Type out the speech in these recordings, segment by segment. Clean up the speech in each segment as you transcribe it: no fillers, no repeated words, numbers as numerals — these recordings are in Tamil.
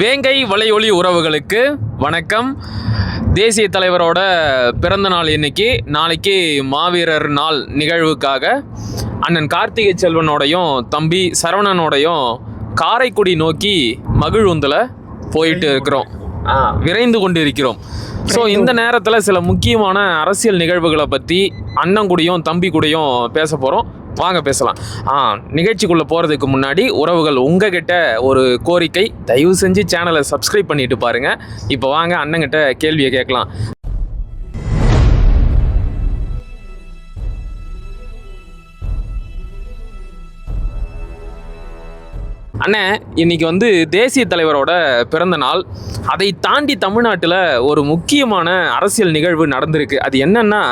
வேங்கை வலையொலி உறவுகளுக்கு வணக்கம். தேசிய தலைவரோட பிறந்த நாள் இன்னைக்கு. நாளைக்கு மாவீரர் நாள் நிகழ்வுக்காக அண்ணன் கார்த்திகை செல்வனோடையும் தம்பி சரவணனோடையும் காரைக்குடி நோக்கி மகிழ்வுந்தில் போயிட்டு இருக்கிறோம், விரைந்து கொண்டு இருக்கிறோம். ஸோ இந்த நேரத்தில் சில முக்கியமான அரசியல் நிகழ்வுகளை பற்றி அண்ணன் கூடயும் தம்பி கூடயும் பேச போகிறோம். வாங்க பேசலாம். நிகழ்ச்சிக்குள்ளே போகிறதுக்கு முன்னாடி உறவுகள் உங்ககிட்ட ஒரு கோரிக்கை, தயவு செஞ்சு சேனலை சப்ஸ்கிரைப் பண்ணிட்டு பாருங்கள். இப்போ வாங்க அண்ணங்கிட்ட கேள்வியை கேட்கலாம். அண்ணே, இன்னைக்கு தேசிய தலைவரோட பிறந்த நாள். அதை தாண்டி தமிழ்நாட்டில் ஒரு முக்கியமான அரசியல் நிகழ்வு நடந்திருக்கு. அது என்னன்னா,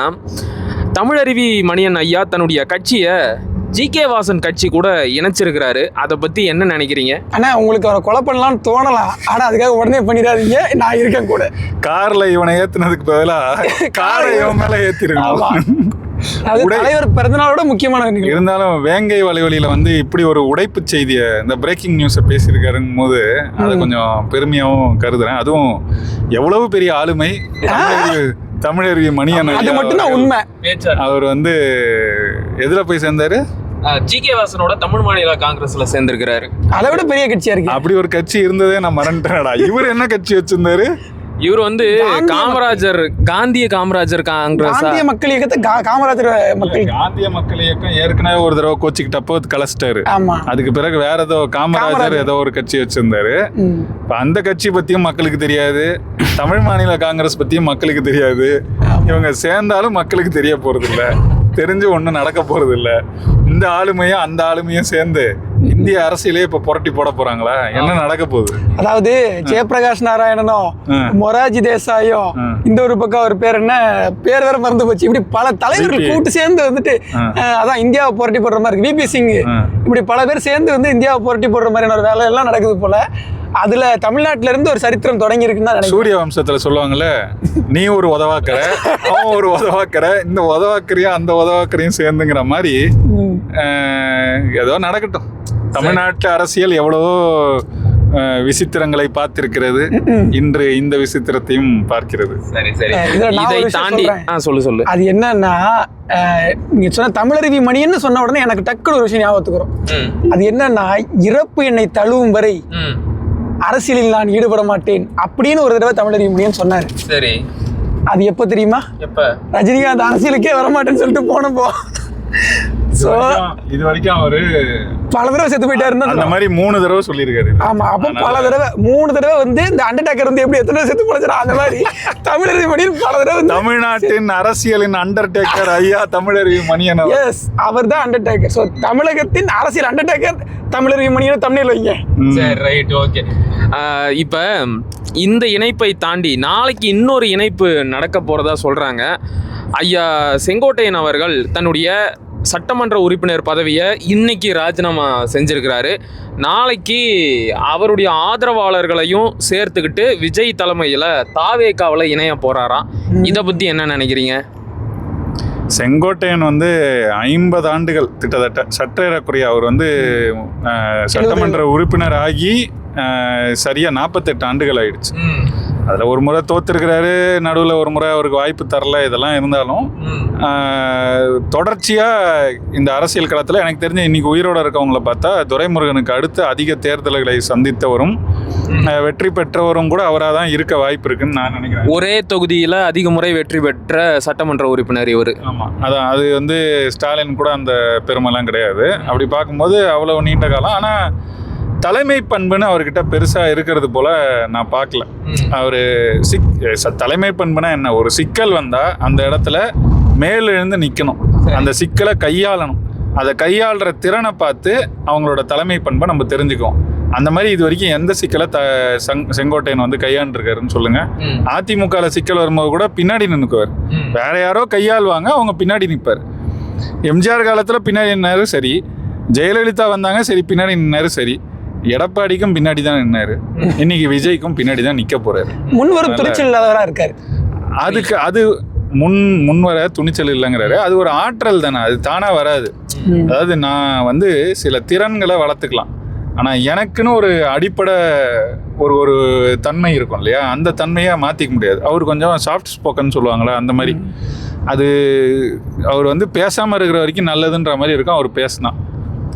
தமிழருவி மணியன் ஐயா தன்னுடைய கட்சியை ஜி.கே. வாசன் கட்சி கூட இணைச்சிருக்கிறாரு. அதை பற்றி என்ன நினைக்கிறீங்க? அண்ணா, உங்களுக்கு அவரை கொலை பண்ணலாம்னு தோணலாம், ஆனால் அதுக்காக உடனே பண்ணிடாதீங்க. நான் இருக்கேன் கூட. காரில் இவனை ஏற்றுனதுக்கு பதிலாக காரை இவன் மேலே ஏற்றிருக்கலாம். அது தலைவர் பிறந்தநாளோட முக்கியமான இருந்தாலும் வேங்கை வலைவலியில் இப்படி ஒரு உடைப்பு செய்தியை, இந்த பிரேக்கிங் நியூஸை பேசியிருக்காருங்கும் போது அதை கொஞ்சம் பெருமையாகவும் கருதுறேன். அதுவும் எவ்வளவு பெரிய ஆளுமை தமிழருவி மணியன், அது மட்டும்தான் உண்மை. அவர் எதுல போய் சேர்ந்தாரு? ஜி.கே. வாசனோட தமிழ் மாநில காங்கிரஸ்ல சேர்ந்திருக்கிறாரு. அதை விட பெரிய கட்சியா இருக்கு. அப்படி ஒரு கட்சி இருந்ததே நான் மறந்துட்டேன்டா. இவர் என்ன கட்சி வச்சிருந்தாரு? இவர் காமராஜர், காந்திய காமராஜர் காங்கிரஸ், காந்திய மக்கள் இயக்கத்தை காமராஜர் மக்கள், காந்திய மக்கள் இயக்கம் ஏற்கனவே ஒரு தடவை கோச்சிக்கிட்டப்போ கலச்சிட்டாரு. ஆமா, அதுக்கு பிறகு வேற ஏதோ காமராஜர் ஏதோ ஒரு கட்சி வச்சிருந்தாரு. அந்த கட்சி பத்தியும் மக்களுக்கு தெரியாது, தமிழ் மாநில காங்கிரஸ் பத்தியும் மக்களுக்கு தெரியாது. இவங்க சேர்ந்தாலும் மக்களுக்கு தெரிய போறது இல்ல, தெரிஞ்சு ஒன்றும் நடக்க போறது இல்ல. இந்த ஆளுமையும் அந்த ஆளுமையும் சேர்ந்து இந்திய அரசியலே இப்ப புரட்டி போட போறாங்களா? என்ன நடக்க போகுது? அதாவது ஜெயபிரகாஷ் நாராயணனும் மொராஜி தேசாயும், இந்த ஒரு பக்கம் ஒரு பேர் என்ன பேர் வேற மறந்து போச்சு, இப்படி பல தலைவர்கள் கூட்டு சேர்ந்து அதான் இந்தியாவை புரட்டி போடுற மாதிரி இருக்கு. விபி சிங், இப்படி பல பேர் சேர்ந்து இந்தியாவை புரட்டி போடுற மாதிரியான ஒரு வேலை எல்லாம் நடக்குது போல. அதுல தமிழ்நாட்டுல இருந்து ஒரு சரித்திரம் தொடங்கி இருக்குன்னு சூரிய வம்சத்துல சொல்லுவாங்கல்ல, நீ ஒரு உதவாக்கற, அவன் ஒரு உதவாக்கற, இந்த உதவாக்கரையும் அந்த உதவாக்கரையும் சேர்ந்துங்கிற மாதிரி ஏதோ நடக்கட்டும். தமிழ்நாட்டு அரசியல் எவ்வளவோ விசித்திரங்களை பார்த்திருக்கிறது, இன்று இந்த விசித்திரத்தையும் பார்க்கிறது. சரி சரி, இதை தாண்டி சொல்லு. அது என்னன்னா, நீங்க சொன்ன தமிழருவி மணின்னு சொன்ன உடனே எனக்கு டக்குனு ஒரு விஷயம் ஞாபகத்துக்கு வரும். அது என்னன்னா, இறப்பு என்னை தழுவும் வரை அரசியலில் நான் ஈடுபட மாட்டேன் அப்படின்னு ஒரு தடவை தமிழருவி மணியன் சொன்னாரு. சரி, அது எப்ப தெரியுமா? எப்ப ரஜினிகாந்த் அரசியலுக்கே வரமாட்டேன்னு சொல்லிட்டு போனப்போ. இது வரைக்கும் அவரு பல தடவை செத்து போயிட்டாரு. அந்த மாதிரி 3 தடவை சொல்லியிருக்காரு. ஆமா, அப்ப பல தடவை 3 தடவை இந்த அண்டர்டேக்கர் எப்படி எத்தனை செத்து போனச்சா, அந்த மாதிரி தமிழருவி மணியன் பல தடவை தமிழ்நாட்டின் அரசியலின் அண்டர்டேக்கர் ஐயா தமிழருவி மணியன். எஸ், அவர் தான் அண்டர்டேக்கர். ஸோ தமிழகத்தின் அரசியல் அண்டர்டேக்கர் தமிழருவி மணியன் தமிழில் வைங்க. சரி, ரைட், ஓகே. இப்போ இந்த இணைப்பை தாண்டி நாளைக்கு இன்னொரு இணைப்பு நடக்க போறதா சொல்றாங்க. ஐயா செங்கோட்டையன் அவர்கள் தன்னுடைய சட்டமன்ற உறுப்பினர் பதவியை இன்னைக்கு ராஜினாமா செஞ்சிருக்கிறாரு. நாளைக்கு அவருடைய ஆதரவாளர்களையும் சேர்த்துக்கிட்டு விஜய் தலைமையில் தாவேகாவில் இணைய போறாராம். இதை பற்றி என்ன நினைக்கிறீங்க? செங்கோட்டையன் 50 ஆண்டுகள் கிட்டத்தட்ட சற்றேறக்குறைய அவர் சட்டமன்ற உறுப்பினர் ஆகி சரியா 48 ஆண்டுகள் ஆயிடுச்சு. அதில் ஒரு முறை தோத்துருக்கிறாரு, நடுவில் ஒரு முறை அவருக்கு வாய்ப்பு தரல. இதெல்லாம் இருந்தாலும் தொடர்ச்சியாக இந்த அரசியல் களத்தில் எனக்கு தெரிஞ்ச இன்னைக்கு உயிரோடு இருக்கவங்கள பார்த்தா துரைமுருகனுக்கு அடுத்து அதிக தேர்தல்களை சந்தித்தவரும் வெற்றி பெற்றவரும் கூட அவராக தான் இருக்க வாய்ப்பு இருக்குன்னு நான் நினைக்கிறேன். ஒரே தொகுதியில் அதிக முறை வெற்றி பெற்ற சட்டமன்ற உறுப்பினர் இவர். ஆமாம், அதான் அது ஸ்டாலின் கூட அந்த பெருமைலாம் கிடையாது. அப்படி பார்க்கும்போது அவ்வளோ நீண்ட காலம். ஆனால் தலைமை பண்புன்னு அவர்கிட்ட பெருசாக இருக்கிறது போல் நான் பார்க்கல. அவர் தலைமை பண்புனா என்ன? ஒரு சிக்கல் வந்தால் அந்த இடத்துல மேலெழுந்து நிற்கணும், அந்த சிக்கலை கையாளணும். அதை கையாளுற திறனை பார்த்து அவங்களோட தலைமை பண்பை நம்ம தெரிஞ்சுக்குவோம். அந்த மாதிரி இது வரைக்கும் எந்த சிக்கலை செங்கோட்டையன் கையாண்டுருக்காருன்னு சொல்லுங்க. அதிமுகவில் சிக்கல் வரும்போது கூட பின்னாடி நின்றுக்குவார், வேற யாரோ கையாளுவாங்க, அவங்க பின்னாடி நிற்பார். எம்ஜிஆர் காலத்தில் பின்னாடி நின்னாரு சரி, ஜெயலலிதா வந்தாங்க சரி, பின்னாடி நின்னாரு சரி, எடப்பாடிக்கும் பின்னாடி தான் நின்னாரு, இன்னைக்கு விஜய்க்கும் பின்னாடி தான் நிக்க போறாரு. முன்வரும் துணிச்சல் இல்லாதவரா இருக்காரு. அதுக்கு அது முன்வர துணிச்சல் இல்லைங்கிறாரு. அது ஒரு ஆற்றல் தானே, அது தானா வராது. அதாவது நான் சில திறன்களை வளர்த்துக்கலாம். ஆனால் எனக்குன்னு ஒரு அடிப்படை ஒரு தன்மை இருக்கும் இல்லையா, அந்த தன்மையை மாற்றிக்க முடியாது. அவர் கொஞ்சம் சாஃப்ட் ஸ்போக்கன் சொல்லுவாங்களா, அந்த மாதிரி. அது அவர் வந்து பேசாமல் இருக்கிற வரைக்கும் நல்லதுன்ற மாதிரி இருக்கும். அவர் பேசினா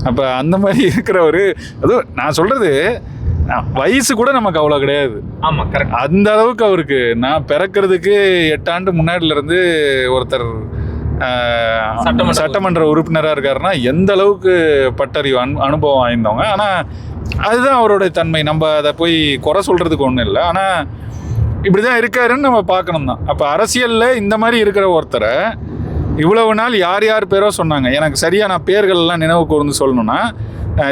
அப்போ அந்த மாதிரி இருக்கிறவர், அதுவும் நான் சொல்கிறது வயசு கூட நமக்கு அவ்வளோ கிடையாது. ஆமாம், கரெக்ட். அந்த அளவுக்கு அவருக்கு, நான் பிறக்கிறதுக்கு 8 ஆண்டு முன்னாடிலேருந்து ஒருத்தர் சட்டமன்ற உறுப்பினராக இருக்காருன்னா எந்த அளவுக்கு பட்டறிவு அனுபவம் வாய்ந்தவங்க. ஆனால் அதுதான் அவருடைய தன்மை. நம்ம அதை போய் குறை சொல்கிறதுக்கு ஒன்றும் இல்லை. ஆனால் இப்படி தான் இருக்காருன்னு நம்ம பார்க்கணும் தான். அப்போ அரசியலில் இந்த மாதிரி இருக்கிற ஒருத்தரை இவ்வளவு நாள் யார் யார் பேரோ சொன்னாங்க. எனக்கு சரியாக நான் பேர்கள்லாம் நினைவு கூர்ந்து சொல்லணும்னா,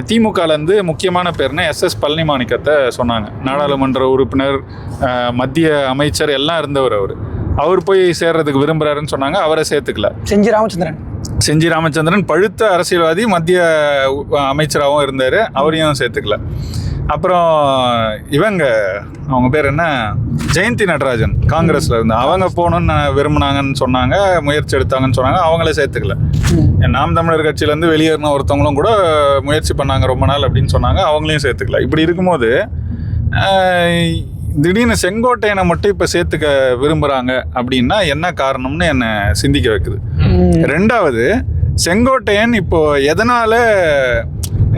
திமுகலேருந்து முக்கியமான பேர்னா SS பழனிமாணிக்கத்தை சொன்னாங்க. நாடாளுமன்ற உறுப்பினர், மத்திய அமைச்சர் எல்லாம் இருந்தவர். அவர் போய் சேர்றதுக்கு விரும்புகிறாருன்னு சொன்னாங்க. அவரை சேர்த்துக்கல. செஞ்சி ராமச்சந்திரன் பழுத்த அரசியல்வாதி, மத்திய அமைச்சராகவும் இருந்தார். அவரையும் சேர்த்துக்கல. அப்புறம் இவங்க, அவங்க பேர் என்ன, ஜெயந்தி நடராஜன், காங்கிரஸில் இருந்து, அவங்க போகணுன்னு விரும்பினாங்கன்னு சொன்னாங்க, முயற்சி எடுத்தாங்கன்னு சொன்னாங்க. அவங்களே சேர்த்துக்கல. நாம் தமிழர் கட்சியிலேருந்து வெளியேறின ஒருத்தவங்களும் கூட முயற்சி பண்ணாங்க ரொம்ப நாள் அப்படின்னு சொன்னாங்க. அவங்களையும் சேர்த்துக்கல. இப்படி இருக்கும்போது திடீர்னு செங்கோட்டையனை மட்டும் இப்போ சேர்த்துக்க விரும்புகிறாங்க அப்படின்னா என்ன காரணம்னு என்னை சிந்திக்க வைக்குது. ரெண்டாவது, செங்கோட்டையன் இப்போ எதனால்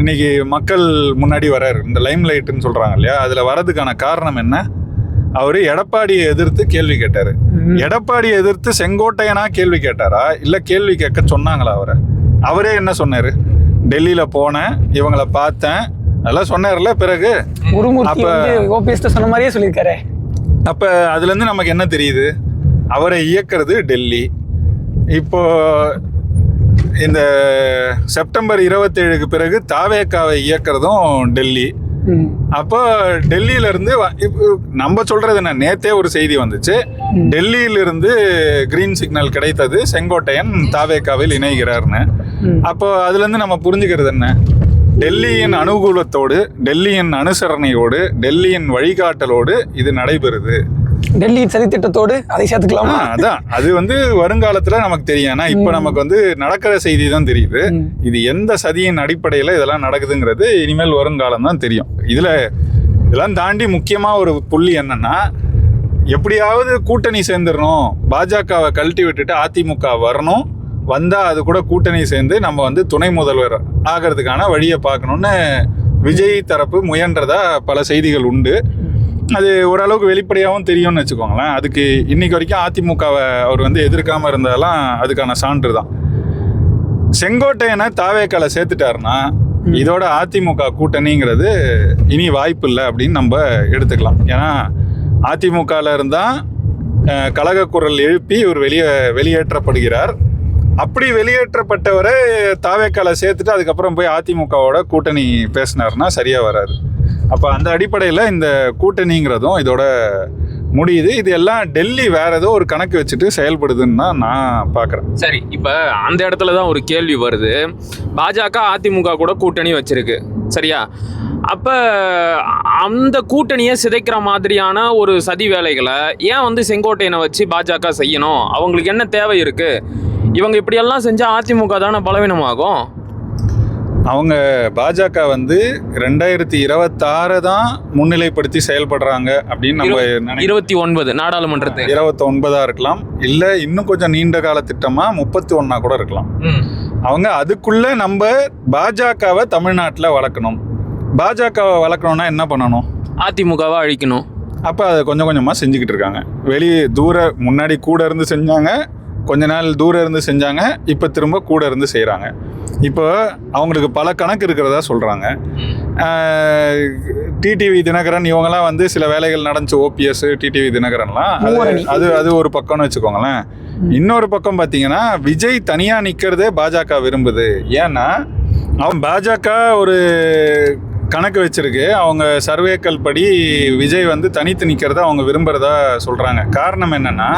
இன்னைக்கு மக்கள் முன்னாடி வர்றாரு, இந்த லைம் லைட்டுன்னு சொல்கிறாங்க இல்லையா, அதில் வர்றதுக்கான காரணம் என்ன? அவர் எடப்பாடியை எதிர்த்து கேள்வி கேட்டார். எடப்பாடியை எதிர்த்து செங்கோட்டையனா கேள்வி கேட்டாரா, இல்லை கேள்வி கேட்க சொன்னாங்களா அவரே என்ன சொன்னார்? டெல்லியில் போனேன், இவங்களை பார்த்தேன், அதெல்லாம் சொன்னார்ல. பிறகு சொன்ன மாதிரியே சொல்லியிருக்காரு. அப்போ அதுலேருந்து நமக்கு என்ன தெரியுது? அவரை இயக்கிறது டெல்லி. இப்போ இந்த செப்டம்பர் 27க்கு பிறகு தாவேக்காவை இயக்கிறதும் டெல்லி. அப்போ டெல்லியிலேருந்து நம்ம சொல்கிறது என்ன, நேற்றே ஒரு செய்தி வந்துச்சு, டெல்லியிலிருந்து கிரீன் சிக்னல் கிடைத்தது, செங்கோட்டையன் தாவேக்காவில் இணைகிறார்னு. அப்போ அதுலேருந்து நம்ம புரிஞ்சுக்கிறது என்ன? டெல்லியின் அனுகூலத்தோடு, டெல்லியின் அனுசரணையோடு, டெல்லியின் வழிகாட்டலோடு இது நடைபெறுது. டெல்லியின் சதித்திட்டத்தோடு அதை சேர்த்துக்கலாமா? அதான், அது வந்து வருங்காலத்துல நமக்கு தெரியும். ஆனா இப்ப நமக்கு வந்து நடக்கிற செய்தி தான் தெரியுது. இது எந்த சதியின் அடிப்படையில இதெல்லாம் நடக்குதுங்கிறது இனிமேல் வருங்காலம் தான் தெரியும். இதெல்லாம் தாண்டி முக்கியமா ஒரு புள்ளி என்னன்னா, எப்படியாவது கூட்டணி சேர்ந்துடணும், பாஜகவை கழட்டி விட்டுட்டு அதிமுக வரணும், வந்தா அது கூட கூட்டணி சேர்ந்து நம்ம வந்து துணை முதல்வர் ஆகிறதுக்கான வழியை பார்க்கணும்னு விஜய் தரப்பு முயன்றதா பல செய்திகள் உண்டு. அது ஓரளவுக்கு வெளிப்படையாகவும் தெரியும்னு வச்சுக்கோங்களேன். அதுக்கு இன்னைக்கு வரைக்கும் அதிமுகவை அவர் வந்து எதிர்க்காமல் இருந்தாலும் அதுக்கான சான்று தான். செங்கோட்டையனை தாவேக்கால சேர்த்துட்டாருன்னா இதோட அதிமுக கூட்டணிங்கிறது இனி வாய்ப்பு இல்லை அப்படின்னு நம்ம எடுத்துக்கலாம். ஏன்னா அதிமுகவில் இருந்தால் கலகக்குரல் எழுப்பி இவர் வெளியேற்றப்படுகிறார். அப்படி வெளியேற்றப்பட்டவரை தாவேக்கால சேர்த்துட்டு அதுக்கப்புறம் போய் அதிமுகவோட கூட்டணி பேசினார்னா சரியாக வராது. அப்போ அந்த அடிப்படையில் இந்த கூட்டணிங்கிறதும் இதோட முடியுது. இது எல்லாம் டெல்லி வேற ஏதோ ஒரு கணக்கு வச்சுட்டு செயல்படுதுன்னு தான் நான் பார்க்குறேன். சரி, இப்போ அந்த இடத்துல தான் ஒரு கேள்வி வருது. பாஜக அதிமுக கூட கூட்டணி வச்சிருக்கு, சரியா? அப்போ அந்த கூட்டணியை சிதைக்கிற மாதிரியான ஒரு சதி வேலைகளை ஏன் வந்து செங்கோட்டையனை வச்சு பாஜக செய்யணும்? அவங்களுக்கு என்ன தேவை இருக்குது? இவங்க இப்படியெல்லாம் செஞ்சால் அதிமுக தானே பலவீனமாகும். அவங்க பாஜக வந்து 2026 தான் முன்னிலைப்படுத்தி செயல்படுறாங்க அப்படின்னு நம்ம 29 நாடாளுமன்றத்தை 29 இருக்கலாம், இல்லை இன்னும் கொஞ்சம் நீண்ட கால திட்டமா 31 கூட இருக்கலாம். அவங்க அதுக்குள்ள நம்ம பாஜகவை தமிழ்நாட்டில் வளர்க்கணும். பாஜகவை வளர்க்கணும்னா என்ன பண்ணணும்? அதிமுகவை அழிக்கணும். அப்போ அதை கொஞ்சம் கொஞ்சமாக செஞ்சுக்கிட்டு இருக்காங்க. முன்னாடி கூட இருந்து செஞ்சாங்க, கொஞ்ச நாள் தூரம் இருந்து செஞ்சாங்க, இப்போ திரும்ப கூட இருந்து செய்கிறாங்க. இப்போ அவங்களுக்கு பல கணக்கு இருக்கிறதா சொல்கிறாங்க. டிடிவி தினகரன் இவங்கெல்லாம் வந்து சில வேலைகள் நடந்துச்சு, ஓபிஎஸ் டிடிவி தினகரன்லாம், அது ஒரு பக்கம்னு வச்சுக்கோங்களேன். இன்னொரு பக்கம் பார்த்தீங்கன்னா விஜய் தனியாக நிற்கிறதே பாஜக விரும்புது. ஏன்னா அவன் பாஜக ஒரு கணக்கு வச்சிருக்கு, அவங்க சர்வேக்கள் படி விஜய் வந்து தனித்து நிற்கிறத அவங்க விரும்புகிறதா சொல்கிறாங்க. காரணம் என்னென்னா,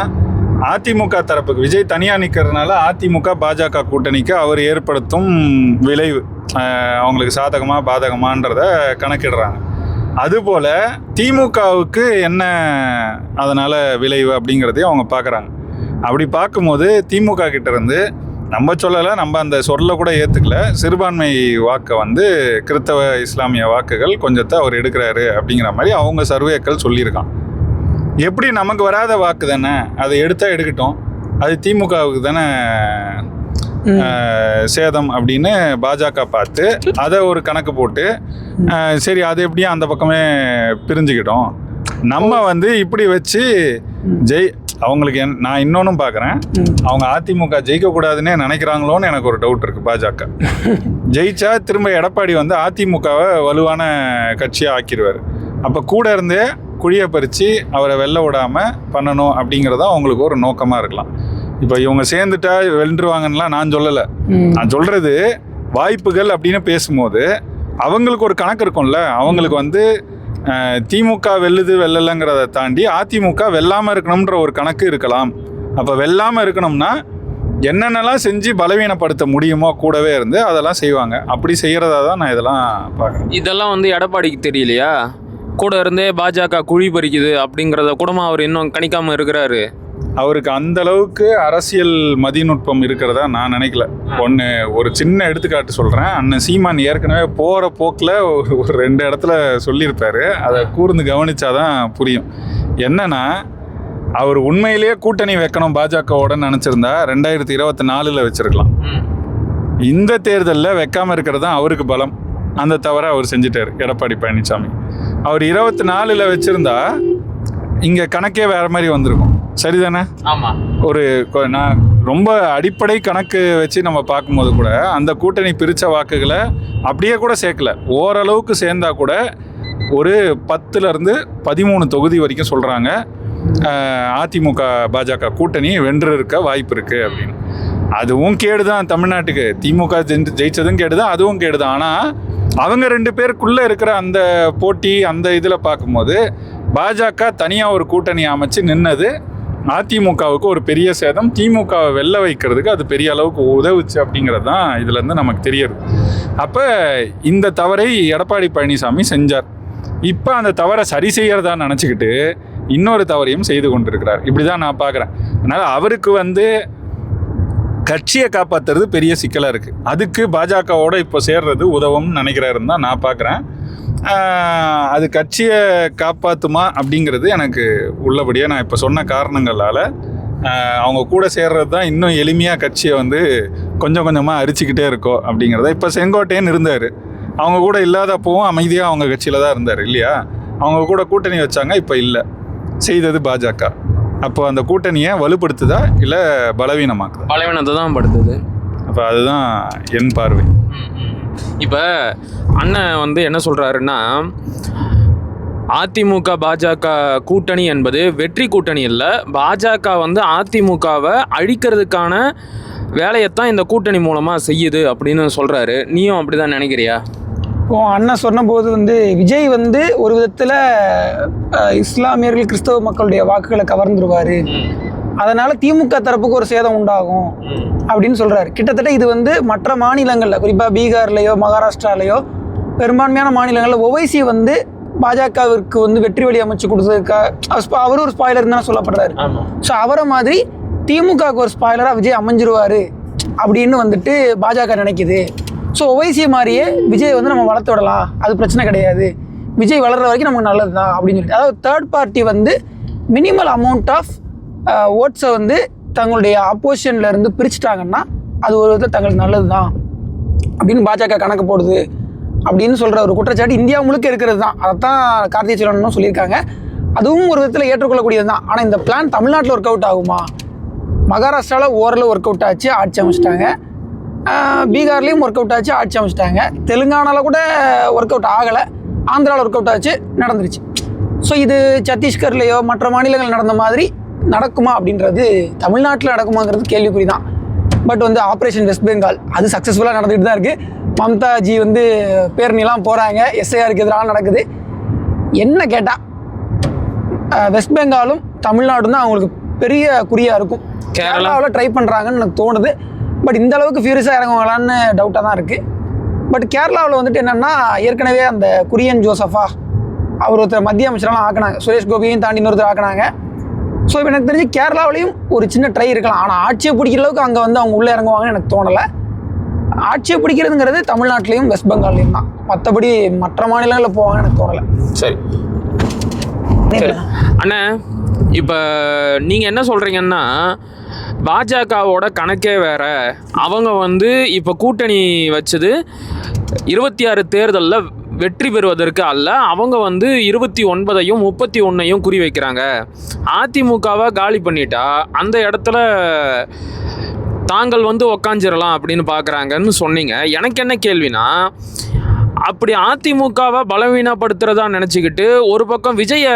அதிமுக தரப்புக்கு விஜய் தனியாக நிற்கிறதுனால அதிமுக பாஜக கூட்டணிக்கு அவர் ஏற்படுத்தும் விளைவு அவங்களுக்கு சாதகமா பாதகமான்றத கணக்கிடுறாங்க. அதுபோல் திமுகவுக்கு என்ன அதனால் விளைவு அப்படிங்கிறதையும் அவங்க பார்க்குறாங்க. அப்படி பார்க்கும்போது திமுக கிட்ட இருந்து நம்ம சொல்லலை, நம்ம அந்த சொல்ல கூட ஏற்றுக்கல. சிறுபான்மை வாக்கை வந்து கிறித்தவ இஸ்லாமிய வாக்குகள் கொஞ்சத்தை அவர் எடுக்கிறாரு அப்படிங்கிற மாதிரி அவங்க சர்வேக்கள் சொல்லியிருக்கான். எப்படி நமக்கு வராத வாக்கு தானே, அதை எடுக்கட்டும், அது திமுகவுக்கு தானே சேதம் அப்படின்னு பாஜக பார்த்து அதை ஒரு கணக்கு போட்டு சரி அது எப்படியும் அந்த பக்கமே பிரிஞ்சுக்கிட்டோம். நம்ம வந்து இப்படி வச்சு அவங்களுக்கு நான் இன்னொன்னும் பார்க்குறேன், அவங்க அதிமுக ஜெயிக்கக்கூடாதுன்னே நினைக்கிறாங்களோன்னு எனக்கு ஒரு டவுட் இருக்குது. பாஜக ஜெயிச்சா திரும்ப எடப்பாடி வந்து அதிமுகவை வலுவான கட்சியாக ஆக்கிடுவார். அப்போ கூட இருந்தே குழியை பறித்து அவரை வெல்ல விடாமல் பண்ணணும் அப்படிங்கிறதா அவங்களுக்கு ஒரு நோக்கமாக இருக்கலாம். இப்போ இவங்க சேர்ந்துட்டா வென்றுவாங்கன்னெலாம் நான் சொல்லலை. நான் சொல்கிறது வாய்ப்புகள் அப்படின்னு பேசும்போது அவங்களுக்கு ஒரு கணக்கு இருக்கும்ல. அவங்களுக்கு வந்து திமுக வெல்லலைங்கிறத தாண்டி அதிமுக வெல்லாமல் இருக்கணுன்ற ஒரு கணக்கு இருக்கலாம். அப்போ வெல்லாமல் இருக்கணும்னா என்னென்னலாம் செஞ்சு பலவீனப்படுத்த முடியுமோ கூடவே இருந்து அதெல்லாம் செய்வாங்க. அப்படி செய்கிறதா தான் நான் இதெல்லாம் பார்க்குறேன். இதெல்லாம் வந்து எடப்பாடிக்கு தெரியலையா? கூட இருந்தே பாஜக குழி பறிக்குது அப்படிங்கிறத கூடமா அவர் இன்னும் கணிக்காமல் இருக்கிறாரு. அவருக்கு அந்த அளவுக்கு அரசியல் மதிநுட்பம் இருக்கிறதா நான் நினைக்கல. ஒரு சின்ன எடுத்துக்காட்டு சொல்கிறேன். அண்ணன் சீமான் ஏற்கனவே போகிற போக்கில் ஒரு 2 இடத்துல சொல்லியிருப்பாரு. அதை கூர்ந்து கவனிச்சாதான் புரியும். என்னன்னா, அவர் உண்மையிலேயே கூட்டணி வைக்கணும் பாஜகவோட நினச்சிருந்தா 2024 வச்சிருக்கலாம். இந்த தேர்தலில் வைக்காமல் இருக்கிறது தான் அவருக்கு பலம். அந்த தவிர அவர் செஞ்சிட்டார் எடப்பாடி பழனிசாமி. அவர் 24 வச்சிருந்தா இங்கே கணக்கே வேற மாதிரி வந்திருக்கும். சரிதானே? ஆமாம். நான் ரொம்ப அடிப்படை கணக்கு வச்சு நம்ம பார்க்கும்போது கூட அந்த கூட்டணி பிரித்த வாக்குகளை அப்படியே கூட சேர்க்கல. ஓரளவுக்கு சேர்ந்தா கூட ஒரு 10லேருந்து 13 தொகுதி வரைக்கும் சொல்கிறாங்க அதிமுக பாஜக கூட்டணி வென்று இருக்க வாய்ப்பு இருக்குது அப்படின்னு. அதுவும் கேடு தான் தமிழ்நாட்டுக்கு. திமுக ஜெயிச்சதும் கேடு தான், அதுவும் கேடு தான். ஆனால் அவங்க 2 பேருக்குள்ளே இருக்கிற அந்த போட்டி அந்த இதில் பார்க்கும்போது பாஜக தனியாக ஒரு கூட்டணி அமைச்சு நின்னது அதிமுகவுக்கு ஒரு பெரிய சேதம். திமுகவை வெல்ல வைக்கிறதுக்கு அது பெரிய அளவுக்கு உதவுச்சு அப்படிங்கிறது தான் இதுலேருந்து நமக்கு தெரியுது. அப்போ இந்த தவறை எடப்பாடி பழனிசாமி செஞ்சார். இப்போ அந்த தவறை சரி செய்யறதா நினச்சிக்கிட்டு இன்னொரு தவறையும் செய்து கொண்டிருக்கிறார். இப்படி தான் நான் பார்க்குறேன். அதனால் அவருக்கு வந்து கட்சியை காப்பாற்றுறது பெரிய சிக்கலாக இருக்குது. அதுக்கு பாஜகவோட இப்போ சேர்றது உதவும்னு நினைக்கிறாருன்னு தான் நான் பார்க்குறேன். அது கட்சியை காப்பாற்றுமா அப்படிங்கிறது எனக்கு உள்ளபடியாக நான் இப்போ சொன்ன காரணங்களால் அவங்க கூட சேர்றது தான் இன்னும் எளிமையாக கட்சியை வந்து கொஞ்சம் கொஞ்சமாக அரிச்சிக்கிட்டே இருக்கோ அப்படிங்கிறத. இப்போ செங்கோட்டையன் இருந்தார், அவங்க கூட இல்லாதப்பவும் அமைதியாக அவங்க கட்சியில் தான் இருந்தார் இல்லையா? அவங்க கூட கூட்டணி வச்சாங்க, இப்போ இல்லை. செய்தது பாஜக. அப்போ அந்த கூட்டணியை வலுப்படுத்துதா இல்லை பலவீனமாக்குதா? பலவீனத்தை தான் படுத்துது. அப்போ அதுதான் என் பார்வை. இப்போ அண்ணன் வந்து என்ன சொல்கிறாருன்னா, அதிமுக பாஜக கூட்டணி என்பது வெற்றி கூட்டணி இல்லை, பாஜக வந்து அதிமுகவை அழிக்கிறதுக்கான வேலையைத்தான் இந்த கூட்டணி மூலமாக செய்யுது அப்படின்னு சொல்கிறாரு. நீயும் அப்படி தான் நினைக்கிறியா? இப்போ அண்ணன் சொன்னபோது வந்து விஜய் வந்து ஒரு விதத்தில் இஸ்லாமியர்கள் கிறிஸ்தவ மக்களுடைய வாக்குகளை கவர்ந்துருவார், அதனால் திமுக தரப்புக்கு ஒரு சேதம் உண்டாகும் அப்படின்னு சொல்கிறாரு. கிட்டத்தட்ட இது வந்து மற்ற மாநிலங்களில், குறிப்பாக பீகார்லேயோ மகாராஷ்டிராலேயோ பெரும்பான்மையான மாநிலங்களில் ஓவைசி வந்து பாஜகவிற்கு வந்து வெற்றி வழி அமைச்சு கொடுத்ததுக்காக அவரும் ஒரு ஸ்பாய்லர் தானே சொல்லப்படுறாரு. ஸோ அவரை மாதிரி திமுகவுக்கு ஒரு ஸ்பாய்லராக விஜய் அமைஞ்சிருவார் அப்படின்னு வந்துட்டு பாஜக நினைக்குது. ஸோ ஓவைசி மாதிரியே விஜய் வந்து நம்ம வளர்த்து விடலாம், அது பிரச்சனை கிடையாது, விஜய் வளர்கிற வரைக்கும் நமக்கு நல்லது தான் அப்படின்னு சொல்லிட்டு, அதாவது தேர்ட் பார்ட்டி வந்து மினிமல் அமௌண்ட் ஆஃப் ஓட்ஸை வந்து தங்களுடைய ஆப்போசிஷனில் இருந்து பிரிச்சுட்டாங்கன்னா அது ஒரு விதத்தில் தங்களுக்கு நல்லது தான் அப்படின்னு பாஜக கணக்கு போடுது அப்படின்னு சொல்கிற ஒரு குற்றச்சாட்டு இந்தியா முழுக்க இருக்கிறது தான். அதைத்தான் கார்த்திகை செல்வனும் சொல்லியிருக்காங்க. அதுவும் ஒரு விதத்தில் ஏற்றுக்கொள்ளக்கூடியது தான். ஆனால் இந்த பிளான் தமிழ்நாட்டில் ஒர்க் அவுட் ஆகுமா? மகாராஷ்டிராவில் ஓரளவு ஒர்க் அவுட் ஆச்சு, ஆட்சி அமைச்சிட்டாங்க. பீகார்லேயும் ஒர்க் அவுட் ஆச்சு, ஆட்சி அமைச்சிட்டாங்க. தெலுங்கானாவில் கூட ஒர்க் அவுட் ஆகலை, ஆந்திராவில் ஒர்க் அவுட் ஆச்சு, நடந்துருச்சு. ஸோ இது சத்தீஸ்கர்லேயோ மற்ற மாநிலங்கள் நடந்த மாதிரி நடக்குமா அப்படின்றது தமிழ்நாட்டில் நடக்குமாங்கிறது கேள்விக்குறி தான். பட் வந்து ஆப்ரேஷன் வெஸ்ட் பெங்கால் அது சக்ஸஸ்ஃபுல்லாக நடந்துகிட்டு தான் இருக்குது. மம்தாஜி வந்து பேரணிலாம் போகிறாங்க, எஸ்ஐஆருக்கு எதிராக நடக்குது. என்ன கேட்டால் வெஸ்ட் பெங்காலும் தமிழ்நாடும் தான் அவங்களுக்கு பெரிய குறியாக இருக்கும். கேரளாவில் ட்ரை பண்ணுறாங்கன்னு எனக்கு தோணுது. பட் இந்த அளவுக்கு ஃபியூரியஸாக இறங்குவாங்களான்னு டவுட்டாக தான் இருக்குது. பட் கேரளாவில் வந்துட்டு என்னென்னா, ஏற்கனவே அந்த குரியன் ஜோசஃபா அவர் ஒருத்தர் மத்திய அமைச்சரெலாம் ஆக்கினாங்க, சுரேஷ் கோபியையும் தாண்டி இன்னொருத்தர் ஆக்கினாங்க. ஸோ இப்போ எனக்கு தெரிஞ்சு கேரளாவிலையும் ஒரு சின்ன ட்ரை இருக்கலாம். ஆனால் ஆட்சியை பிடிக்கிற அளவுக்கு அங்கே வந்து அவங்க உள்ளே இறங்குவாங்கன்னு எனக்கு தோணலை. ஆட்சியை பிடிக்கிறதுங்கிறது தமிழ்நாட்டிலையும் வெஸ்ட் பெங்கால்லையும் தான். மற்றபடி மற்ற மாநிலங்களில் போவாங்கன்னு எனக்கு தோணலை. சரி சரி அண்ணா, இப்போ நீங்கள் என்ன சொல்கிறீங்கன்னா பாஜகவோட கணக்கே வேற. அவங்க வந்து இப்போ கூட்டணி வச்சது 26 தேர்தலில் வெற்றி பெறுவதற்கு அல்ல, அவங்க வந்து 29ஐயும் 31ஐயும் குறி வைக்கிறாங்க. அதிமுகவை காலி பண்ணிட்டா அந்த இடத்துல தாங்கள் வந்து உக்காஞ்சிடலாம் அப்படின்னு பார்க்குறாங்கன்னு சொன்னீங்க. எனக்கு என்ன கேள்வினா, அப்படி அதிமுகவை பலவீனப்படுத்துறதா நினச்சிக்கிட்டு ஒரு பக்கம் விஜயை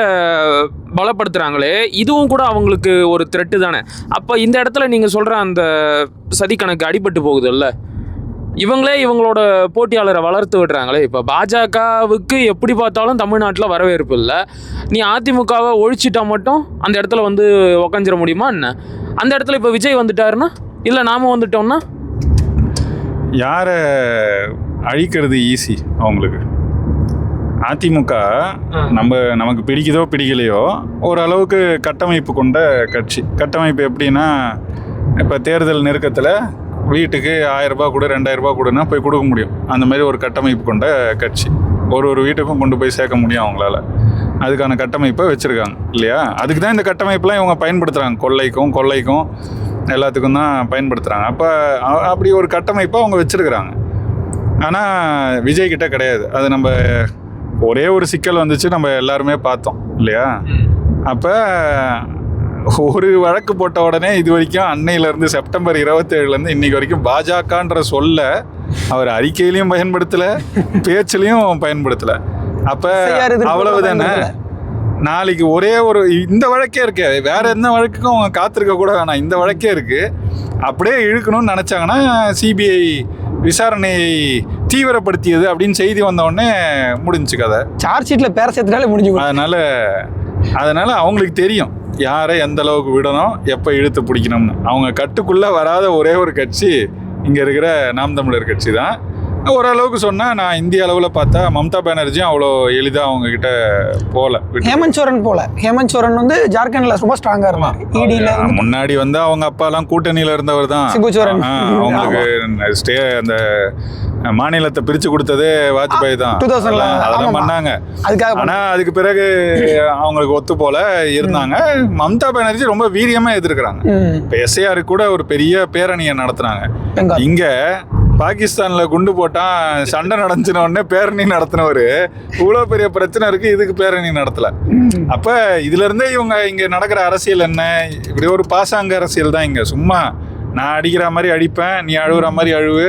பலப்படுத்துகிறாங்களே, இதுவும் கூட அவங்களுக்கு ஒரு த்ரெட்டு தானே. அப்போ இந்த இடத்துல நீங்கள் சொல்கிற அந்த சதி கணக்கு அடிபட்டு போகுது இல்லை? இவங்களே இவங்களோட போட்டியாளரை வளர்த்து விடுறாங்களே. இப்போ பாஜகவுக்கு எப்படி பார்த்தாலும் தமிழ்நாட்டில் வரவேற்பு இல்லை. நீ அதிமுகவை ஒழிச்சிட்டா மட்டும் அந்த இடத்துல வந்து உக்காஞ்சிட முடியுமா என்ன? அந்த இடத்துல இப்போ விஜய் வந்துட்டாருன்னா, இல்லை நாம வந்துட்டோம்னா யாரை அழிக்கிறது ஈஸி அவங்களுக்கு? அதிமுக நமக்கு பிடிக்குதோ பிடிக்கலையோ ஓரளவுக்கு கட்டமைப்பு கொண்ட கட்சி. கட்டமைப்பு எப்படின்னா, இப்போ தேர்தல் நெருக்கத்தில் வீட்டுக்கு 1000 ரூபாய் கொடு 2000 ரூபாய் கொடுன்னா போய் கொடுக்க முடியும். அந்த மாதிரி ஒரு கட்டமைப்பு கொண்ட கட்சி. ஒரு வீட்டுக்கும் கொண்டு போய் சேர்க்க முடியும் அவங்களால. அதுக்கான கட்டமைப்பை வச்சுருக்காங்க இல்லையா? அதுக்கு தான் இந்த கட்டமைப்பெலாம் இவங்க பயன்படுத்துகிறாங்க. கொள்ளைக்கும் எல்லாத்துக்கும் தான் பயன்படுத்துகிறாங்க. அப்போ அப்படி ஒரு கட்டமைப்பை அவங்க வச்சுருக்குறாங்க. ஆனால் விஜய்கிட்ட கிடையாது. அது நம்ம ஒரே ஒரு சிக்கல் வந்துச்சு, நம்ம எல்லாருமே பார்த்தோம் இல்லையா? அப்போ ஒரு வழக்கு போட்ட உடனே இது வரைக்கும் அன்னையிலேருந்து செப்டம்பர் 27 இன்னைக்கு வரைக்கும் பாஜகன்ற சொல்ல அவர் அறிக்கையிலையும் பயன்படுத்தலை, பேச்சுலையும் பயன்படுத்தலை. அப்போ அவ்வளவுதானே. நாளைக்கு ஒரே ஒரு இந்த வழக்கே இருக்கு, வேற எந்த வழக்குக்கும் அவங்க காத்திருக்க கூட வேணாம். இந்த வழக்கே இருக்கு. அப்படியே இழுக்கணும்னு நினச்சாங்கன்னா சிபிஐ விசாரணையை தீவிரப்படுத்தியது அப்படின்னு செய்தி வந்த உடனே முடிஞ்சு கதை. சார்ஜ் ஷீட்டில் பேர சேர்த்துனாலே முடிஞ்சு. அதனால அவங்களுக்கு தெரியும் யாரை எந்த அளவுக்கு விடணும், எப்போ இழுத்து பிடிக்கணும்னு. அவங்க கட்டுக்குள்ளே வராத ஒரே ஒரு கட்சி இங்கே இருக்கிற நாம் தமிழர் கட்சி தான். ஓரளவுக்கு சொன்னால், நான் இந்திய அளவில் பார்த்தா மம்தா பானர்ஜியும் அவ்வளோ எளிதாக அவங்க கிட்ட போகல. ஹேமந்த் சோரன் வந்து ஜார்க்கண்டில் ரொம்ப ஸ்ட்ராங்காக இருந்தார். இடியில் முன்னாடி வந்து அவங்க அப்பாலாம் கூட்டணியில் இருந்தவர் தான். அவங்களுக்கு அந்த மாநிலத்தை பிரித்து கொடுத்ததே வாஜ்பாய் தான். 2000 அதெல்லாம் பண்ணாங்க. ஆனால் அதுக்கு பிறகு அவங்களுக்கு ஒத்து போல இருந்தாங்க. மம்தா பானர்ஜி ரொம்ப வீரியமாக எதிர்க்கிறாங்க. இப்போ எஸ்ஐஆர் கூட ஒரு பெரிய பேரணியை நடத்துனாங்க. இங்கே பாகிஸ்தானில் குண்டு போட்டான் சண்டை நடந்துன உடனே பேரணி நடத்தினவர் இவ்வளோ பெரிய பிரச்சனை இருக்குது, இதுக்கு பேரணி நடத்தலை. அப்போ இதுலேருந்தே இவங்க இங்கே நடக்கிற அரசியல் என்ன, இப்படி ஒரு பாசாங்க அரசியல் தான். இங்கே சும்மா நான் அடிக்கிற மாதிரி அடிப்பேன், நீ அழுகுற மாதிரி அழுவு,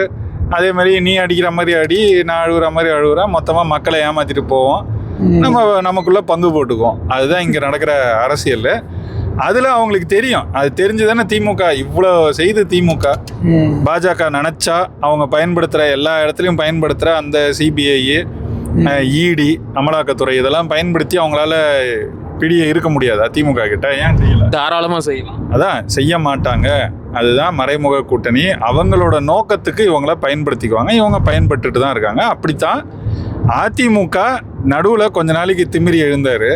அதே மாதிரி நீ அடிக்கிற மாதிரி அடி, நான் அழுகுற மாதிரி அழுகுறேன், மொத்தமாக மக்களை ஏமாற்றிட்டு போவோம், நமக்குள்ளே பங்கு போட்டுக்குவோம். அதுதான் இங்கே நடக்கிற அரசியல். அதில் அவங்களுக்கு தெரியும். அது தெரிஞ்சுதானே திமுக இவ்வளோ செய்து. திமுக பாஜக நினச்சா அவங்க பயன்படுத்துகிற எல்லா இடத்துலையும் பயன்படுத்துகிற அந்த சிபிஐ, இடி, அமலாக்கத்துறை இதெல்லாம் பயன்படுத்தி அவங்களால பிடியே இருக்க முடியாது திமுக கிட்ட. ஏன் செய்யல? தாராளமாக செய்யலாம். அதான் செய்ய மாட்டாங்க. அதுதான் மறைமுக கூட்டணி. அவங்களோட நோக்கத்துக்கு இவங்கள பயன்படுத்திக்குவாங்க. இவங்க பயன்பட்டுட்டு தான் இருக்காங்க. அப்படித்தான் அதிமுக நடுவில் கொஞ்ச நாளைக்கு திமிரி எழுந்தார்.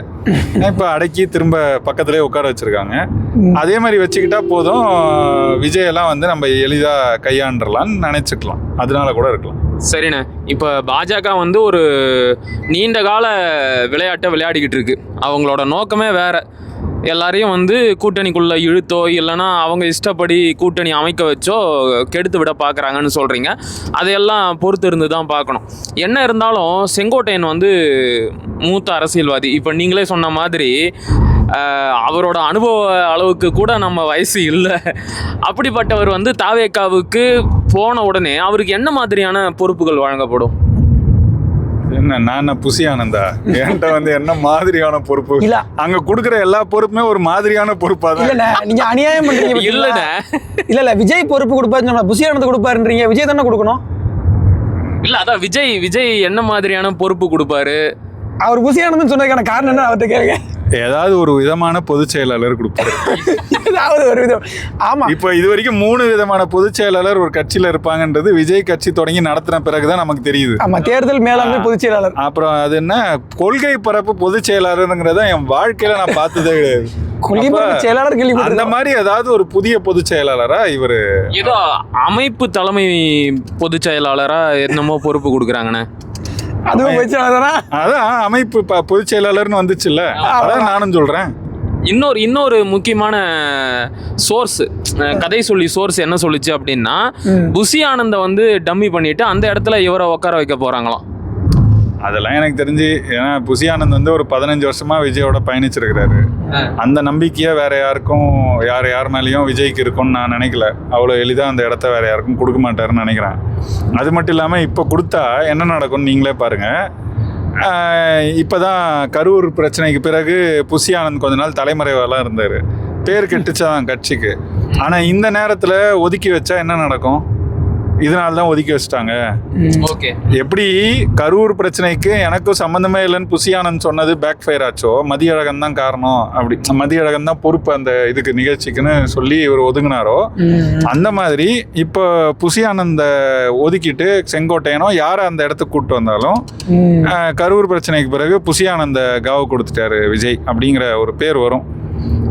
இப்போ அடக்கி திரும்ப பக்கத்துலேயே உட்கார வச்சுருக்காங்க. அதே மாதிரி வச்சுக்கிட்டா போதும், விஜயெல்லாம் வந்து நம்ம எளிதாக கையாண்டுடலான்னு நினச்சிக்கலாம். அதனால கூட இருக்கலாம். சரிண்ணே, இப்போ பாஜக வந்து ஒரு நீண்ட கால விளையாட்டை விளையாடிக்கிட்டு இருக்கு. அவங்களோட நோக்கமே வேற. எல்லாரையும் வந்து கூட்டணிக்குள்ளே இழுத்தோ இல்லைனா அவங்க இஷ்டப்படி கூட்டணி அமைக்க வச்சோ கெடுத்து விட பார்க்குறாங்கன்னு சொல்கிறீங்க. அதையெல்லாம் பொறுத்து இருந்து தான் பார்க்கணும். என்ன இருந்தாலும் செங்கோட்டையன் வந்து மூத்த அரசியல்வாதி. இப்போ நீங்களே சொன்ன மாதிரி அவரோட அனுபவ அளவுக்கு கூட நம்ம வயசு இல்லை. அப்படிப்பட்டவர் வந்து தாவேக்காவுக்கு போன உடனே அவருக்கு என்ன மாதிரியான பொறுப்புகள் வழங்கப்படும்? என்ன நான் புசி ஆனந்தா என்கிட்ட வந்து என்ன மாதிரியான பொறுப்பு? அங்க கொடுக்குற எல்லா பொறுப்புமே ஒரு மாதிரியான பொறுப்பா தான். நீங்க அநியாயம் பண்றீங்க. இல்ல விஜய் பொறுப்பு கொடுப்பாரு, புசி ஆனந்த் கொடுப்பாருன்றீங்க. விஜய் தானே கொடுக்கணும். இல்ல அதான் விஜய் என்ன மாதிரியான பொறுப்பு கொடுப்பாரு? அவர் புசி ஆனந்த் சொன்னதுக்கான காரணம் என்ன அவர்கிட்ட கேளுங்க. ஏதாவது ஒரு விதமான பொதுச் செயலாளர் கொடுப்பாரு. ஏதாவது ஒரு விதம். ஆமா, இப்போ இது வரைக்கும் 3 விதமான பொதுச் செயலாளர் ஒரு கட்சியில இருப்பாங்கன்றது விஜய் கட்சி தொடங்கி நடத்தின பிறகுதான் நமக்கு தெரியுது. ஆமா, தேர்தல் மேலாண்மை பொதுச் செயலாளர். அப்புறம் அது என்ன கொள்கை பரப்பு பொதுச் செயலாளருங்கிறத என் வாழ்க்கையில நான் பார்த்ததே கிடையாது. கொள்கை பரப்பு செயலாளர் அந்த கேள்விப்பட்டிருக்கோம். மாதிரி ஏதாவது ஒரு புதிய பொதுச் செயலாளரா இவரு ஏதோ அமைப்பு தலைமை பொதுச் செயலாளரா என்னமோ பொறுப்பு கொடுக்குறாங்கண்ணே. அதுவும் பொதுச்செயலாளரா? அதான் அமைப்பு பொதுச் செயலாளர்னு வந்துச்சுல்ல, அதான் நானும் சொல்றேன். இன்னொரு முக்கியமான சோர்ஸ், கதை சொல்லி சோர்ஸ் என்ன சொல்லுச்சு அப்படின்னா, புஷி ஆனந்த வந்து டம்மி பண்ணிட்டு அந்த இடத்துல இவரை உட்கார வைக்க போறாங்களாம். அதெல்லாம் எனக்கு தெரிஞ்சு, ஏன்னா புஷி ஆனந்த் வந்து ஒரு 15 வருஷமா விஜயோட பயணிச்சிருக்கிறாரு. அந்த நம்பிக்கையை வேற யாருக்கும் யார் மேலேயும் விஜய்க்கு இருக்கும்னு நான் நினைக்கல. அவ்வளோ எளிதாக அந்த இடத்த வேற யாருக்கும் கொடுக்க மாட்டாருன்னு நினைக்கிறேன். அது மட்டும் இல்லாமல் இப்போ கொடுத்தா என்ன நடக்கும்னு நீங்களே பாருங்க. இப்போ தான் கரூர் பிரச்சனைக்கு பிறகு புஷி ஆனந்த் கொஞ்ச நாள் தலைமறைவாலாம் இருந்தார். பேர் கெட்டுச்சாதான் கட்சிக்கு. ஆனால் இந்த நேரத்தில் ஒதுக்கி வச்சா என்ன நடக்கும்? இதனால தான் ஒதுக்கி வச்சுட்டாங்க. ஓகே, எப்படி கரூர் பிரச்சனைக்கு எனக்கும் சம்மந்தமே இல்லைன்னு புஷி ஆனந்த் சொன்னது பேக் ஃபயர் ஆச்சோ, மதியழகன் தான் காரணம், அப்படி மதியழகன் தான் பொறுப்பு அந்த இதுக்கு நிகழ்ச்சிக்குன்னு சொல்லி இவர் ஒதுங்கினாரோ, அந்த மாதிரி இப்போ புஷி ஆனந்த ஒதுக்கிட்டு செங்கோட்டையனோ யாரை அந்த இடத்துக்கு கூப்பிட்டு வந்தாலும் கரூர் பிரச்சனைக்கு பிறகு புஷி ஆனந்த காவு கொடுத்துட்டாரு விஜய் அப்படிங்கிற ஒரு பேர் வரும்.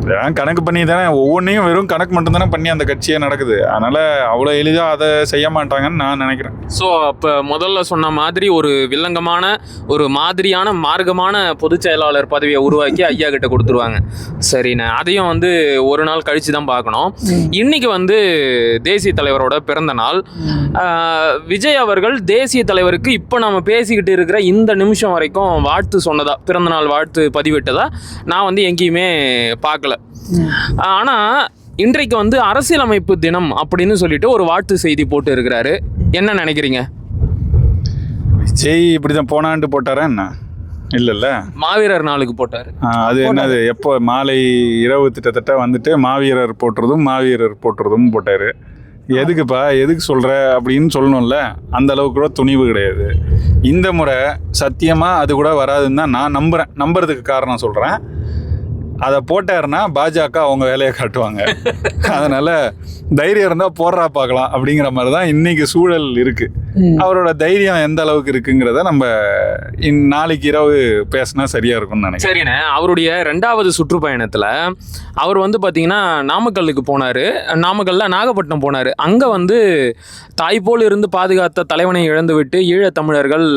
இதெல்லாம் கணக்கு பண்ணி தானே, ஒவ்வொன்றையும் வெறும் கணக்கு மட்டும் தானே பண்ணி அந்த கட்சியே நடக்குது. அதனால அவ்வளோ எளிதாக அதை செய்ய மாட்டாங்கன்னு நான் நினைக்கிறேன். ஸோ அப்போ முதல்ல சொன்ன மாதிரி ஒரு வில்லங்கமான ஒரு மாதிரியான மார்க்கமான பொதுச் செயலாளர் பதவியை உருவாக்கி ஐயா கிட்ட கொடுத்துருவாங்க. சரிண்ணே, அதையும் வந்து ஒரு நாள் கழித்து தான் பார்க்கணும். இன்னைக்கு வந்து தேசிய தலைவரோட பிறந்த நாள். விஜய் அவர்கள் தேசிய தலைவருக்கு இப்போ நம்ம பேசிக்கிட்டு இருக்கிற இந்த நிமிஷம் வரைக்கும் வாழ்த்து சொன்னதா, பிறந்தநாள் வாழ்த்து பதிவிட்டதா நான் வந்து எங்கேயுமே பார்க்கல. ஆனால் இன்றைக்கு வந்து அரசியலமைப்பு தினம் அப்படின்னு சொல்லிட்டு ஒரு வாழ்த்து செய்தி போட்டு இருக்கிறாரு. என்ன நினைக்கிறீங்க? விஜய் இப்படிதான் போன ஆண்டு போட்டாரா என்ன? இல்லைல்ல, மாவீரர் நாளுக்கு போட்டார். அது என்னது, எப்போ மாலை இரவு திட்டத்தட்ட வந்துட்டு மாவீரர் போட்டுறதும் போட்டார். எதுக்குப்பா, எதுக்கு சொல்கிற அப்படின்னு சொல்லணும்ல. அந்த அளவுக்கு கூட துணிவு கிடையாது. இந்த முறை சத்தியமாக அது கூட வராதுன்னு தான் நான் நம்புறதுக்கு காரணம் சொல்கிறேன். அதை போட்டாருன்னா பாஜக அவங்க வேலையை காட்டுவாங்க. அதனால தைரியம் இருந்தால் போடுறா பார்க்கலாம் அப்படிங்கிற மாதிரி தான் இன்னைக்கு சூழல் இருக்கு. அவரோட தைரியம் எந்த அளவுக்கு இருக்குங்கிறத நம்ம நாளைக்கு இரவு பேசினா சரியா இருக்கும்னு நினைக்கிறேன். சரிண்ணே, அவருடைய 2வது சுற்றுப்பயணத்தில் அவர் வந்து பார்த்தீங்கன்னா நாமக்கல்லுக்கு போனார். நாகப்பட்டினம் போனார். அங்கே வந்து தாய்போல் இருந்து பாதுகாத்த தலைவனை இழந்துவிட்டு ஈழத்தமிழர்கள்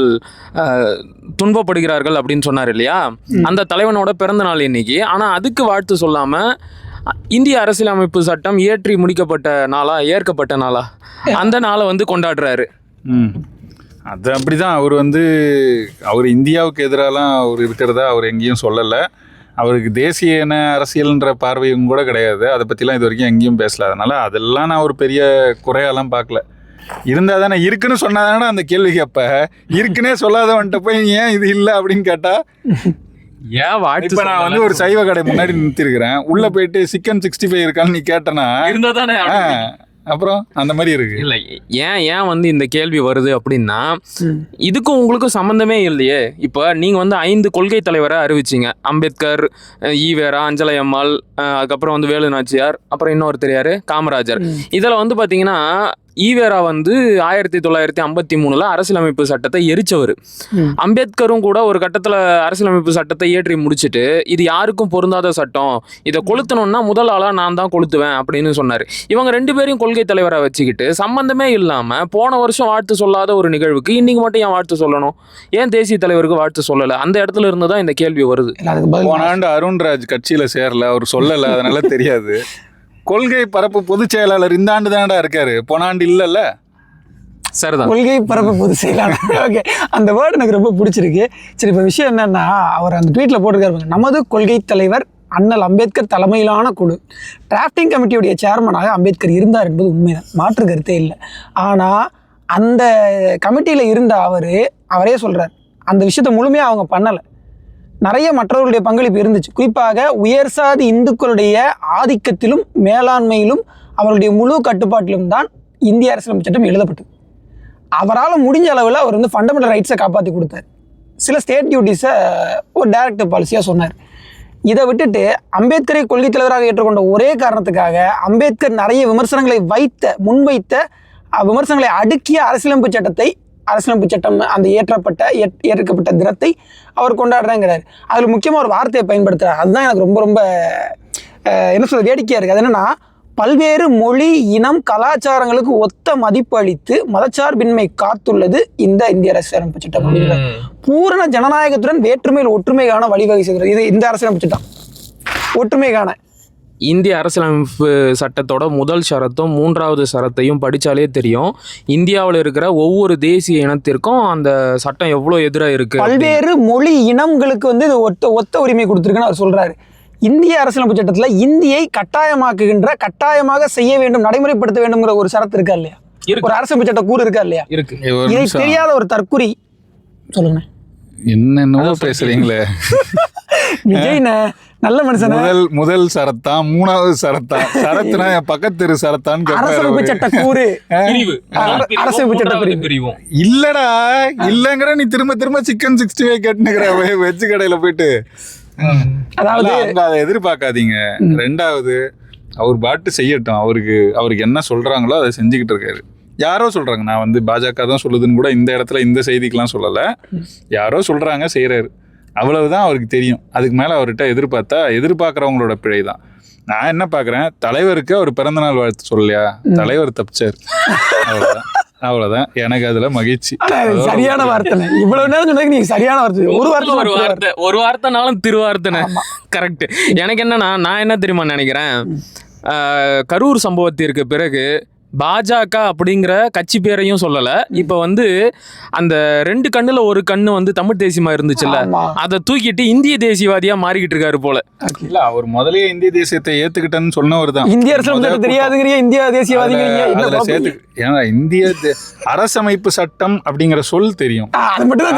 துன்பப்படுகிறார்கள் அப்படின்னு சொன்னார் இல்லையா? அந்த தலைவனோட பிறந்த நாள் இன்னைக்கு. ஆனால் அதுக்கு வாழ்த்து சொல்லாமல் இந்திய அரசியலமைப்பு சட்டம் ஏற்கப்பட்ட நாளா அந்த நாளை வந்து கொண்டாடுறாரு. அது அப்படிதான். அவர் இந்தியாவுக்கு எதிராலாம் அவர் இருக்கிறதா அவர் எங்கேயும் சொல்லலை. அவருக்கு தேசிய இன அரசியல்ன்ற பார்வையும் கூட கிடையாது. அதை பற்றிலாம் இது வரைக்கும் எங்கேயும் பேசல. அதனால் அதெல்லாம் நான் ஒரு பெரிய குறையெல்லாம் பார்க்கல. இருந்தால் தானே, இருக்குன்னு சொன்னாதானே அந்த கேள்வி கேட்ப. இருக்குன்னே சொல்லாதவன்ட்ட போய் ஏன் இது இல்லை அப்படின்னு கேட்டால், ஏன் வாழ்த்து? நான் வந்து ஒரு சைவ கடை முன்னாடி நிறுத்திருக்கிறேன். உள்ள போயிட்டு சிக்கன் 65 இருக்கான்னு நீ கேட்டனா இருந்தா தானே. அப்புறம் அந்த மாதிரி இருக்கு. இல்லை, ஏன் வந்து இந்த கேள்வி வருது அப்படின்னா, இதுக்கும் உங்களுக்கும் சம்மந்தமே இல்லையே. இப்போ நீங்கள் வந்து 5 கொள்கை தலைவரை அறிவிச்சிங்க. அம்பேத்கர், ஈவேரா, அஞ்சலை அம்மாள், அதுக்கப்புறம் வந்து வேலு நாச்சியார், அப்புறம் இன்னொருத்தர் யாரு, காமராஜர். இதில் வந்து பார்த்தீங்கன்னா ஈவேரா வந்து 1953 அரசியலமைப்பு சட்டத்தை எரிச்சவர். அம்பேத்கரும் கூட ஒரு கட்டத்தில் அரசியலமைப்பு சட்டத்தை ஏற்றி முடிச்சுட்டு, இது யாருக்கும் பொருந்தாத சட்டம், இதை கொளுத்தணும்னா முதல் ஆளாக நான் தான் கொளுத்துவேன் அப்படின்னு சொன்னார். இவங்க 2 பேரையும் கொள்கை தலைவரை வச்சுக்கிட்டு சம்பந்தமே இல்லாமல் போன வருஷம் வாழ்த்து சொல்லாத ஒரு நிகழ்வுக்கு இன்னைக்கு மட்டும் ஏன் வாழ்த்து சொல்லணும்? ஏன் தேசிய தலைவருக்கு வாழ்த்து சொல்லலை? அந்த இடத்துல இருந்து தான் இந்த கேள்வி வருது. போன ஆண்டு அருண்ராஜ் கட்சியில் சேரல, அவர் சொல்லலை, அதனால தெரியாது. கொள்கை பரப்பு பொதுச் செயலாளர் இந்த ஆண்டு தானடா இருக்காரு, போன ஆண்டு இல்லைல்ல. சரிதான், கொள்கை பரப்பு பொதுச் செயலாளர். ஓகே, அந்த வேர்டு எனக்கு ரொம்ப பிடிச்சிருக்கு. சரி, இப்போ விஷயம் என்னன்னா, அவர் அந்த ட்வீட்டில் போட்டிருக்காரு, நமது கொள்கை தலைவர் அண்ணல் அம்பேத்கர் தலைமையிலான குழு டிராஃப்டிங் கமிட்டியுடைய சேர்மனாக அம்பேத்கர் இருந்தார் என்பது உண்மைதான், மாற்று கருத்தே இல்லை. ஆனால் அந்த கமிட்டியில் இருந்த அவரே சொல்கிறார், அந்த விஷயத்தை முழுமையாக அவங்க பண்ணலை. நிறைய மற்றவர்களுடைய பங்களிப்பு இருந்துச்சு. குறிப்பாக உயர் சாதி இந்துக்களுடைய ஆதிக்கத்திலும் மேலாண்மையிலும் அவருடைய முழு கட்டுப்பாட்டிலும் தான் இந்திய அரசியலமைப்பு சட்டம் எழுதப்பட்டது. அவரால் முடிஞ்ச அளவில் அவர் வந்து ஃபண்டமெண்டல் ரைட்ஸை காப்பாற்றி கொடுத்தார். சில ஸ்டேட் டியூட்டிஸை ஒரு டைரக்டிவ் பாலிசியாக சொன்னார். இதை விட்டுட்டு அம்பேத்கரை கொள்கை தலைவராக ஏற்றுக்கொண்ட ஒரே காரணத்துக்காக அம்பேத்கர் நிறைய விமர்சனங்களை முன்வைத்த விமர்சனங்களை அடுக்கிய அரசியலமைப்பு சட்டம் அந்த ஏற்கப்பட்ட தினத்தை அவர் கொண்டாடுறேங்கிறார். அதில் முக்கியமாக ஒரு வார்த்தையை பயன்படுத்துகிறார். அதுதான் எனக்கு ரொம்ப ரொம்ப என்ன சொல்றது வேடிக்கையா இருக்கு. அது என்னன்னா, பல்வேறு மொழி இனம் கலாச்சாரங்களுக்கு ஒத்த மதிப்பு அளித்து மதச்சார்பின்மை காத்துள்ளது இந்த இந்திய அரசியலமைப்பு சட்டம் அப்படிங்கிற பூரண ஜனநாயகத்துடன் வேற்றுமையில் ஒற்றுமை காண வழிவகை செய்கிறது. இது இந்த அரசியலமைப்பு சட்டம் ஒற்றுமை காண. இந்திய அரசியலமைப்பு சட்டத்தோட முதல் ஷரத்தும் 3வது ஷரத்தையும் படித்தாலே தெரியும், இந்தியாவில் இருக்கிற ஒவ்வொரு தேசிய இனத்திற்கும் அந்த சட்டம் எவ்வளோ எதிராக இருக்கு. பல்வேறு மொழி இனங்களுக்கு வந்து இது ஒத்த உரிமை கொடுத்துருக்குன்னு அவர் சொல்றாரு. இந்திய அரசியலமைப்பு சட்டத்துல இந்தியை கட்டாயமாக்குகின்ற, கட்டாயமாக செய்ய வேண்டும், நடைமுறைப்படுத்த வேண்டும்ங்கிற ஒரு ஷரத்து இருக்கா இல்லையா? ஒரு அரசியலமைப்பு சட்ட கூறு இருக்கா இல்லையா? இருக்கு. இதை தெரியாத ஒரு தற்குறி சொல்லுங்க, என்னென்னவோ பேசுறீங்களே. விஜய்ன நல்ல மனுஷன. முதல் சரத்தா, 3வது சரத்தா, சரத்துனா என் பக்கத்து சரத்தான்னு அரசியலமைப்பு சட்ட கூறு அரசியலமைப்பு சட்ட பிரிவு இல்லடா இல்லங்கிற. நீ திரும்ப திரும்ப சிக்கன் 65 கேட்டுனுக்கிற வெஜ் கடையில போயிட்டு. அதாவது அதை எதிர்பார்க்காதீங்க. 2வது அவர் பாட்டு செய்யட்டும், அவருக்கு என்ன சொல்றாங்களோ அதை செஞ்சுக்கிட்டு இருக்காரு. யாரோ சொல்றாங்க, நான் வந்து பாஜக தான் சொல்லுதுன்னு கூட இந்த இடத்துல இந்த செய்திக்கெல்லாம் சொல்லல, யாரோ சொல்றாங்க செய்யறாரு, அவ்வளவுதான் அவருக்கு தெரியும். அதுக்கு மேல அவர்கிட்ட எதிர்பார்க்கறவங்களோட பிழை தான். நான் என்ன பாக்குறேன், தலைவருக்கு அவர் பிறந்தநாள் வாழ்த்து சொல்லலையா, தலைவர் தப்பிச்சார், அவ்வளவுதான். எனக்கு அதுல மகிழ்ச்சி. சரியான வார்த்தை. இவ்வளவு நேரம் சொன்னதுக்கு நீங்க சரியான வார்த்தை. ஒரு வார்த்தைனாலும் திருவார்த்தை கரெக்ட். எனக்கு என்னன்னா, நான் என்ன தெரியுமா நினைக்கிறேன், கரூர் சம்பவத்திற்கு பிறகு பாஜக அப்படிங்கிற கட்சி பேரையும் சொல்லல. இப்ப வந்து அந்த 2 கண்ணுல ஒரு கண்ணு வந்து தமிழ் தேசியமா இருந்துச்சுல்ல, அதை தூக்கிட்டு இந்திய தேசியவாதியா மாறிக்கிட்டு இருக்காரு போல. இல்ல, அவர் முதலே இந்திய தேசியத்தை ஏத்துக்கிட்டேன்னு சொன்னவர் தான். இந்திய அரசியல் தெரியாதுங்கிறிய இந்திய தேசியவாதிங்கிறீங்க. ஏன்னா இந்திய அரசமைப்பு சட்டம் அப்படிங்கிற சொல் தெரியும்.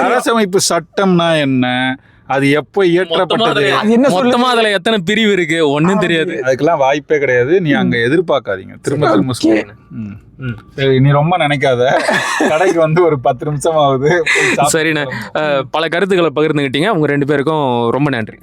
அரசமைப்பு சட்டம்னா என்ன, அது எப்போ இயற்றப்பட்டது, மொத்தமா அதுல எத்தனை பிரிவு இருக்கு, ஒன்னும் தெரியாது. அதுக்கெல்லாம் வாய்ப்பே கிடையாது. நீ அங்க எதிர்பார்க்காதீங்க. திரும்ப சரி, நீ ரொம்ப நினைக்காத. கடைக்கு வந்து ஒரு 10 நிமிஷம் ஆகுது. சரிண்ணே, பல கருத்துக்களை பகிர்ந்துக்கிட்டீங்க. உங்க 2 பேருக்கும் ரொம்ப நன்றி.